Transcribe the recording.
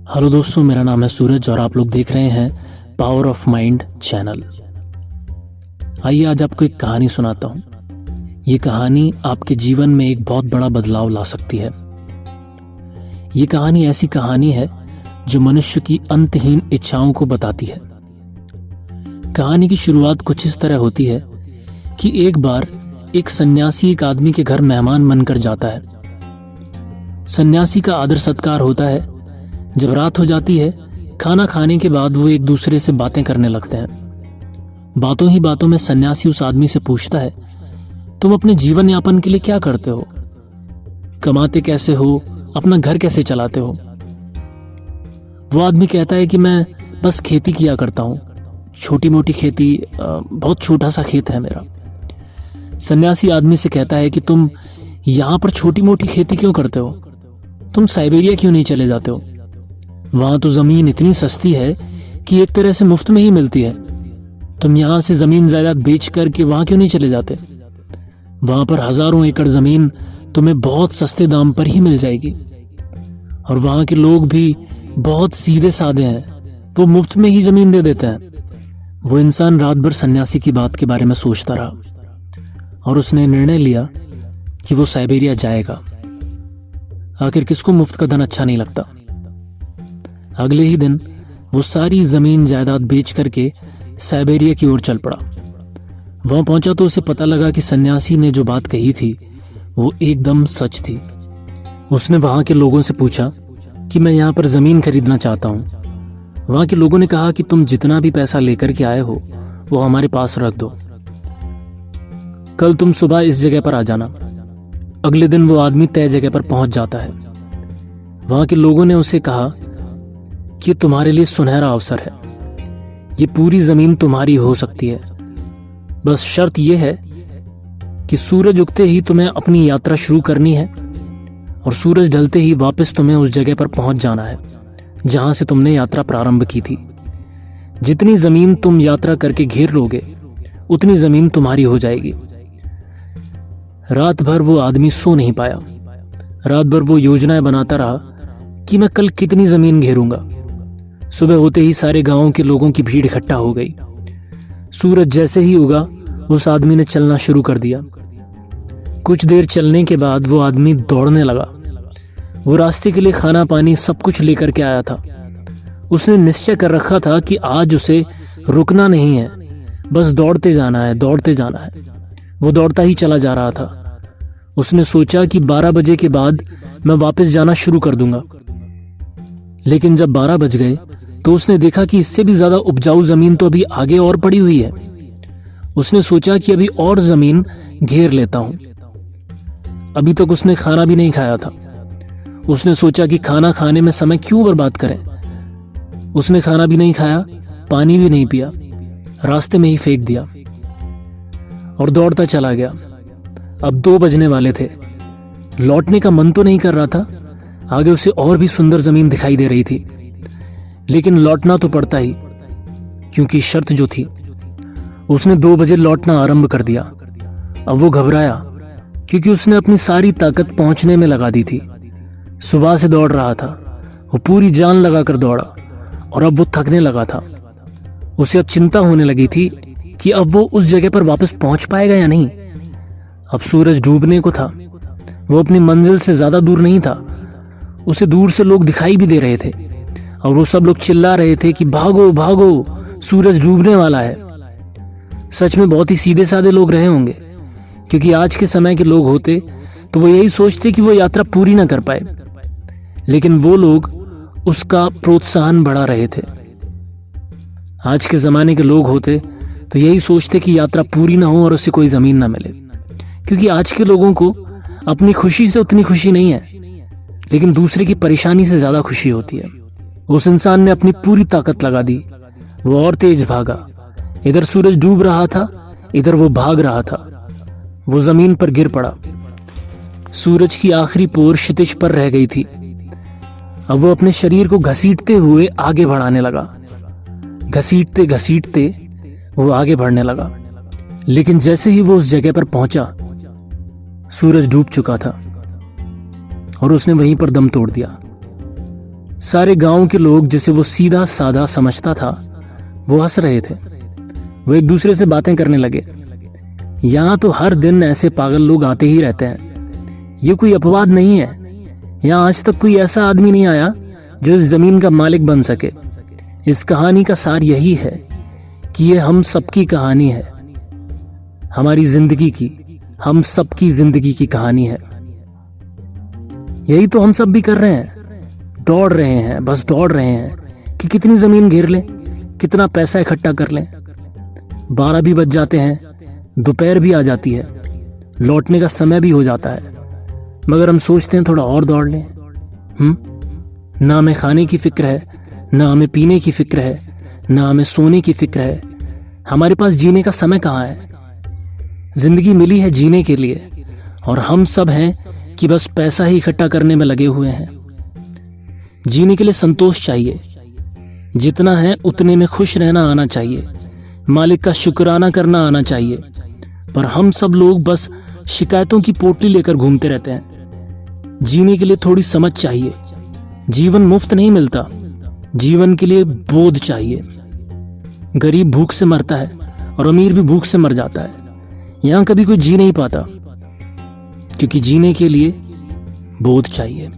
Hello दोस्तों, मेरा नाम है सूरज और आप लोग देख रहे हैं पावर ऑफ माइंड चैनल। आइए आज आपको एक कहानी सुनाता हूँ। ये कहानी आपके जीवन में एक बहुत बड़ा बदलाव ला सकती है। ये कहानी ऐसी कहानी है जो मनुष्य की अंतहीन इच्छाओं को बताती है। कहानी की शुरुआत कुछ इस तरह होती है कि एक बार एक सन्यासी एक आदमी के घर मेहमान बनकर जाता है। सन्यासी का आदर सत्कार होता है। जब रात हो जाती है, खाना खाने के बाद वो एक दूसरे से बातें करने लगते हैं। बातों ही बातों में सन्यासी उस आदमी से पूछता है, तुम अपने जीवन यापन के लिए क्या करते हो? कमाते कैसे हो? अपना घर कैसे चलाते हो? वो आदमी कहता है कि मैं बस खेती किया करता हूँ, छोटी मोटी खेती, बहुत छोटा सा खेत है मेरा। सन्यासी आदमी से कहता है कि तुम यहाँ पर छोटी मोटी खेती क्यों करते हो? तुम साइबेरिया क्यों नहीं चले जाते हो? वहां तो जमीन इतनी सस्ती है कि एक तरह से मुफ्त में ही मिलती है। तुम यहां से जमीन जायदाद बेच करके वहां क्यों नहीं चले जाते? वहां पर हजारों एकड़ जमीन तुम्हें बहुत सस्ते दाम पर ही मिल जाएगी। और वहां के लोग भी बहुत सीधे साधे हैं, वो मुफ्त में ही जमीन दे देते हैं। वो इंसान रात भर सन्यासी की बात के बारे में सोचता रहा और उसने निर्णय लिया कि वो साइबेरिया जाएगा। आखिर किसको मुफ्त का धन अच्छा नहीं लगता। अगले ही दिन वो सारी जमीन जायदाद बेच करके साइबेरिया की ओर चल पड़ा। वहां पहुंचा तो उसे पता लगा कि सन्यासी ने जो बात कही थी वो एकदम सच थी। उसने वहां के लोगों से पूछा कि मैं यहाँ पर जमीन खरीदना चाहता हूँ। वहां के लोगों ने कहा कि तुम जितना भी पैसा लेकर के आए हो वो हमारे पास रख दो, कल तुम सुबह इस जगह पर आ जाना। अगले दिन वो आदमी तय जगह पर पहुंच जाता है। वहां के लोगों ने उसे कहा कि तुम्हारे लिए सुनहरा अवसर है, ये पूरी जमीन तुम्हारी हो सकती है। बस शर्त यह है कि सूरज उगते ही तुम्हें अपनी यात्रा शुरू करनी है और सूरज ढलते ही वापस तुम्हें उस जगह पर पहुंच जाना है जहां से तुमने यात्रा प्रारंभ की थी। जितनी जमीन तुम यात्रा करके घेर लोगे उतनी जमीन तुम्हारी हो जाएगी। रात भर वो आदमी सो नहीं पाया। रात भर वो योजनाएं बनाता रहा कि मैं कल कितनी जमीन घेरूंगा। सुबह होते ही सारे गांवों के लोगों की भीड़ इकट्ठा हो गई। सूरज जैसे ही उगा उस आदमी ने चलना शुरू कर दिया। कुछ देर चलने के बाद वो आदमी दौड़ने लगा। वो रास्ते के लिए खाना पानी सब कुछ लेकर के आया था। उसने निश्चय कर रखा था कि आज उसे रुकना नहीं है, बस दौड़ते जाना है, दौड़ते जाना है। वो दौड़ता ही चला जा रहा था। उसने सोचा कि 12 बजे के बाद मैं वापस जाना शुरू कर दूंगा। लेकिन जब 12 बज गए तो उसने देखा कि इससे भी ज्यादा उपजाऊ जमीन तो अभी आगे और पड़ी हुई है। उसने सोचा कि अभी और जमीन घेर लेता हूं। अभी तक उसने खाना भी नहीं खाया था। उसने सोचा कि खाना खाने में समय क्यों बर्बाद करें। उसने खाना भी नहीं खाया, पानी भी नहीं पिया, रास्ते में ही फेंक दिया और दौड़ता चला गया। अब 2 बजने वाले थे। लौटने का मन तो नहीं कर रहा था। आगे उसे और भी सुंदर जमीन दिखाई दे रही थी, लेकिन लौटना तो पड़ता ही, क्योंकि शर्त जो थी। उसने 2 बजे लौटना आरंभ कर दिया। अब वो घबराया क्योंकि उसने अपनी सारी ताकत पहुंचने में लगा दी थी। सुबह से दौड़ रहा था, वो पूरी जान लगाकर दौड़ा और अब वो थकने लगा था। उसे अब चिंता होने लगी थी कि अब वो उस जगह पर वापस पहुंच पाएगा या नहीं। अब सूरज डूबने को था। वो अपनी मंजिल से ज्यादा दूर नहीं था। उसे दूर से लोग दिखाई भी दे रहे थे और वो सब लोग चिल्ला रहे थे कि भागो भागो, सूरज डूबने वाला है। सच में बहुत ही सीधे साधे लोग रहे होंगे, क्योंकि आज के समय के लोग होते तो वो यही सोचते कि वो यात्रा पूरी ना कर पाए, लेकिन वो लोग उसका प्रोत्साहन बढ़ा रहे थे। आज के जमाने के लोग होते तो यही सोचते कि यात्रा पूरी ना हो और उसे कोई जमीन ना मिले, क्योंकि आज के लोगों को अपनी खुशी से उतनी खुशी नहीं है, लेकिन दूसरे की परेशानी से ज्यादा खुशी होती है। उस इंसान ने अपनी पूरी ताकत लगा दी। वो और तेज भागा। इधर सूरज डूब रहा था, इधर वो भाग रहा था। वो जमीन पर गिर पड़ा। सूरज की आखिरी पोर क्षितिज पर रह गई थी। अब वो अपने शरीर को घसीटते हुए आगे बढ़ाने लगा। घसीटते घसीटते वो आगे बढ़ने लगा, लेकिन जैसे ही वो उस जगह पर पहुंचा सूरज डूब चुका था और उसने वहीं पर दम तोड़ दिया। सारे गांव के लोग, जिसे वो सीधा साधा समझता था, वो हंस रहे थे। वो एक दूसरे से बातें करने लगे। यहाँ तो हर दिन ऐसे पागल लोग आते ही रहते हैं। ये कोई अपवाद नहीं है। यहाँ आज तक कोई ऐसा आदमी नहीं आया जो इस जमीन का मालिक बन सके। इस कहानी का सार यही है कि ये हम सबकी कहानी है, हमारी जिंदगी की, हम सबकी जिंदगी की कहानी है। यही तो हम सब भी कर रहे हैं, दौड़ रहे हैं, बस दौड़ रहे हैं कि कितनी जमीन घेर लें, कितना पैसा इकट्ठा कर लें। 12 भी बज जाते हैं, दोपहर भी आ जाती है, लौटने का समय भी हो जाता है, मगर हम सोचते हैं थोड़ा और दौड़ लें। ना हमें खाने की फिक्र है, ना हमें पीने की फिक्र है, ना हमें सोने की फिक्र है। हमारे पास जीने का समय कहाँ है? जिंदगी मिली है जीने के लिए, और हम सब हैं कि बस पैसा ही इकट्ठा करने में लगे हुए हैं। जीने के लिए संतोष चाहिए, जितना है उतने में खुश रहना आना चाहिए, मालिक का शुक्राना करना आना चाहिए। पर हम सब लोग बस शिकायतों की पोटली लेकर घूमते रहते हैं। जीने के लिए थोड़ी समझ चाहिए। जीवन मुफ्त नहीं मिलता, जीवन के लिए बोध चाहिए। गरीब भूख से मरता है और अमीर भी भूख से मर जाता है। यहां कभी कोई जी नहीं पाता, क्योंकि जीने के लिए बोध चाहिए।